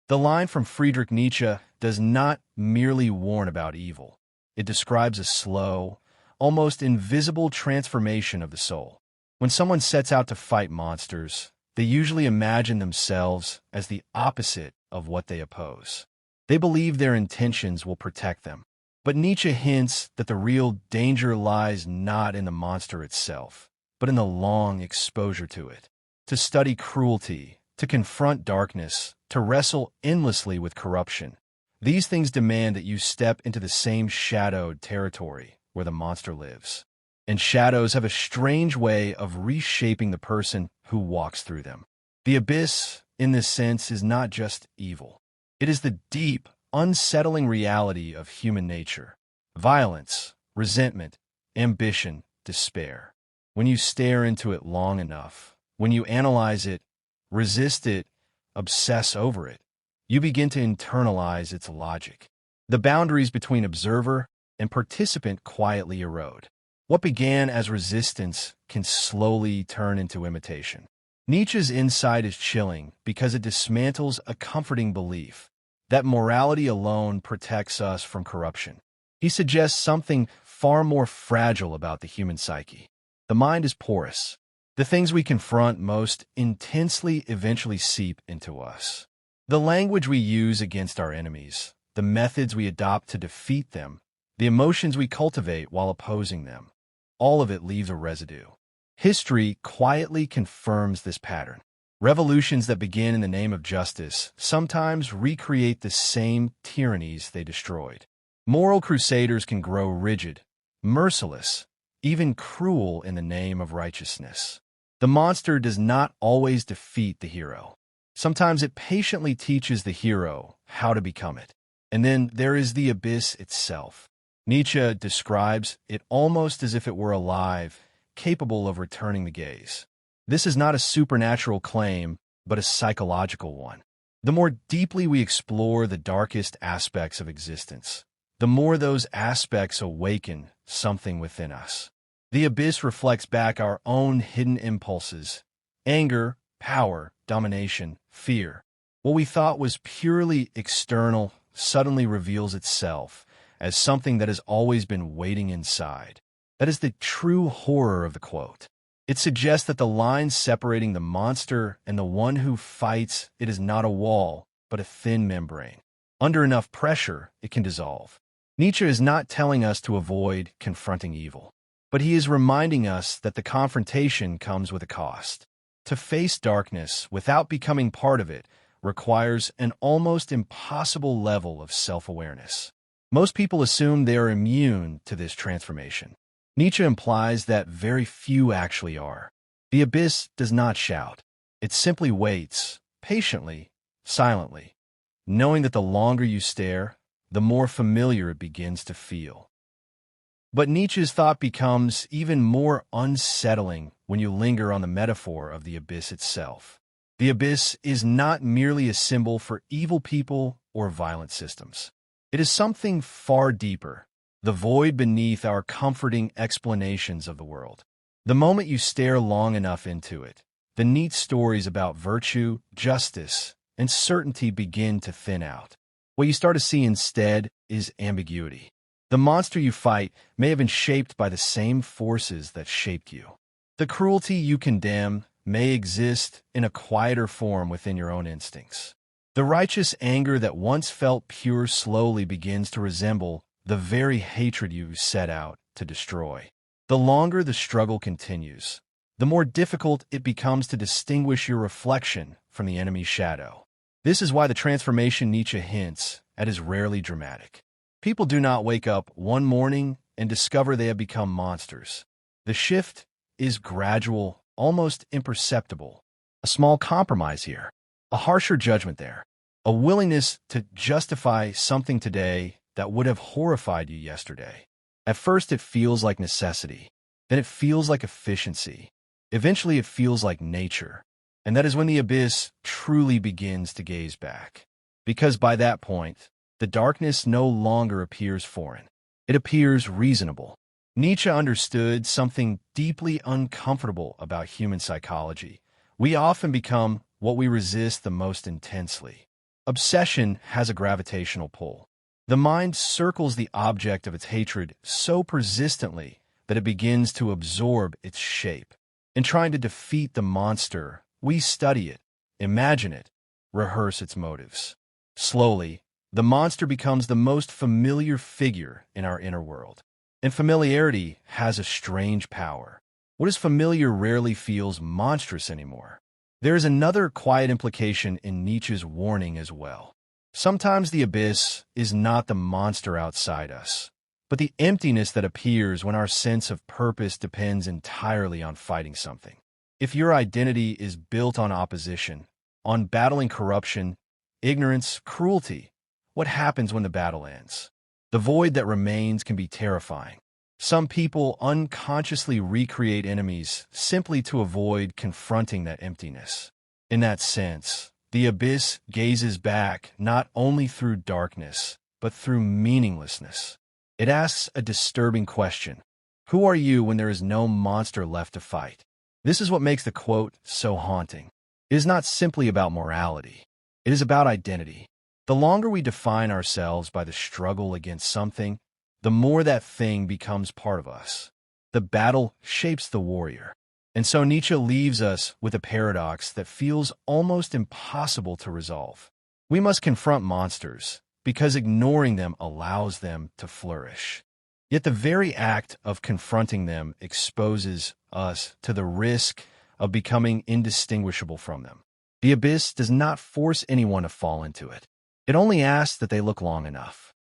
The line from Friedrich Nietzsche does not merely warn about evil. It describes a slow, almost invisible transformation of the soul. When someone sets out to fight monsters, they usually imagine themselves as the opposite of what they oppose. They believe their intentions will protect them. But Nietzsche hints that the real danger lies not in the monster itself, but in the long exposure to it. To study cruelty, to confront darkness, to wrestle endlessly with corruption. These things demand that you step into the same shadowed territory where the monster lives. And shadows have a strange way of reshaping the person who walks through them. The abyss, in this sense, is not just evil. It is the deep, unsettling reality of human nature. Violence, resentment, ambition, despair. When you stare into it long enough, when you analyze it, resist it, obsess over it, you begin to internalize its logic. The boundaries between observer and participant quietly erode. What began as resistance can slowly turn into imitation. Nietzsche's insight is chilling because it dismantles a comforting belief that morality alone protects us from corruption. He suggests something far more fragile about the human psyche. The mind is porous. The things we confront most intensely eventually seep into us. The language we use against our enemies, the methods we adopt to defeat them, the emotions we cultivate while opposing them, all of it leaves a residue. History quietly confirms this pattern. Revolutions that begin in the name of justice sometimes recreate the same tyrannies they destroyed. Moral crusaders can grow rigid, merciless, even cruel in the name of righteousness. The monster does not always defeat the hero. Sometimes it patiently teaches the hero how to become it. And then there is the abyss itself. Nietzsche describes it almost as if it were alive, capable of returning the gaze. This is not a supernatural claim, but a psychological one. The more deeply we explore the darkest aspects of existence, the more those aspects awaken something within us. The abyss reflects back our own hidden impulses: anger, power, domination, fear. What we thought was purely external suddenly reveals itself as something that has always been waiting inside. That is the true horror of the quote. It suggests that the line separating the monster and the one who fights it is not a wall, but a thin membrane. Under enough pressure, it can dissolve. Nietzsche is not telling us to avoid confronting evil, but he is reminding us that the confrontation comes with a cost. To face darkness without becoming part of it requires an almost impossible level of self-awareness. Most people assume they are immune to this transformation. Nietzsche implies that very few actually are. The abyss does not shout. It simply waits, patiently, silently, knowing that the longer you stare, the more familiar it begins to feel. But Nietzsche's thought becomes even more unsettling when you linger on the metaphor of the abyss itself. The abyss is not merely a symbol for evil people or violent systems. It is something far deeper, the void beneath our comforting explanations of the world. The moment you stare long enough into it, the neat stories about virtue, justice, and certainty begin to thin out. What you start to see instead is ambiguity. The monster you fight may have been shaped by the same forces that shaped you. The cruelty you condemn may exist in a quieter form within your own instincts. The righteous anger that once felt pure slowly begins to resemble the very hatred you set out to destroy. The longer the struggle continues, the more difficult it becomes to distinguish your reflection from the enemy's shadow. This is why the transformation Nietzsche hints at is rarely dramatic. People do not wake up one morning and discover they have become monsters. The shift is gradual, almost imperceptible. A small compromise here, a harsher judgment there, a willingness to justify something today that would have horrified you yesterday. At first it feels like necessity, then it feels like efficiency. Eventually it feels like nature. And that is when the abyss truly begins to gaze back. Because by that point, the darkness no longer appears foreign. It appears reasonable. Nietzsche understood something deeply uncomfortable about human psychology. We often become what we resist the most intensely. Obsession has a gravitational pull. The mind circles the object of its hatred so persistently that it begins to absorb its shape. In trying to defeat the monster, we study it, imagine it, rehearse its motives. Slowly, the monster becomes the most familiar figure in our inner world. And familiarity has a strange power. What is familiar rarely feels monstrous anymore. There is another quiet implication in Nietzsche's warning as well. Sometimes the abyss is not the monster outside us, but the emptiness that appears when our sense of purpose depends entirely on fighting something. If your identity is built on opposition, on battling corruption, ignorance, cruelty, what happens when the battle ends? The void that remains can be terrifying. Some people unconsciously recreate enemies simply to avoid confronting that emptiness. In that sense, the abyss gazes back not only through darkness, but through meaninglessness. It asks a disturbing question. Who are you when there is no monster left to fight? This is what makes the quote so haunting. It is not simply about morality. It is about identity. The longer we define ourselves by the struggle against something, the more that thing becomes part of us. The battle shapes the warrior. And so Nietzsche leaves us with a paradox that feels almost impossible to resolve. We must confront monsters, because ignoring them allows them to flourish. Yet the very act of confronting them exposes us to the risk of becoming indistinguishable from them. The abyss does not force anyone to fall into it. It only asks that they look long enough.